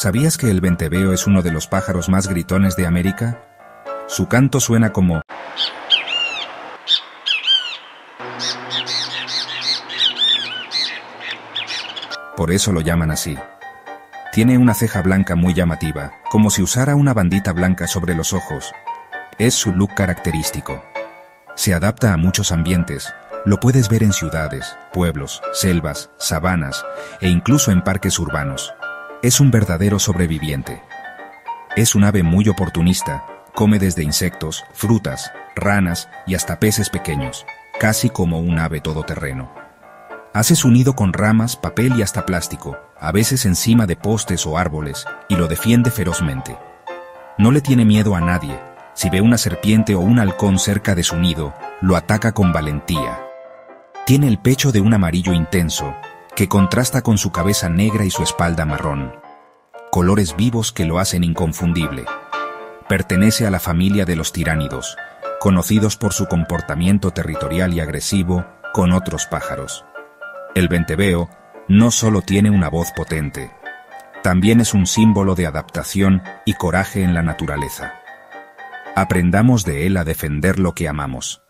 ¿Sabías que el venteveo es uno de los pájaros más gritones de América? Su canto suena como... Por eso lo llaman así. Tiene una ceja blanca muy llamativa, como si usara una bandita blanca sobre los ojos. Es su look característico. Se adapta a muchos ambientes. Lo puedes ver en ciudades, pueblos, selvas, sabanas e incluso en parques urbanos. Es un verdadero sobreviviente. Es un ave muy oportunista. Come desde insectos, frutas, ranas y hasta peces pequeños, casi como un ave todoterreno. Hace su nido con ramas, papel y hasta plástico, a veces encima de postes o árboles, y lo defiende ferozmente. No le tiene miedo a nadie. Si ve una serpiente o un halcón cerca de su nido, lo ataca con valentía. Tiene el pecho de un amarillo intenso, que contrasta con su cabeza negra y su espalda marrón. Colores vivos que lo hacen inconfundible. Pertenece a la familia de los tiránidos, conocidos por su comportamiento territorial y agresivo con otros pájaros. El venteveo no solo tiene una voz potente, también es un símbolo de adaptación y coraje en la naturaleza. Aprendamos de él a defender lo que amamos.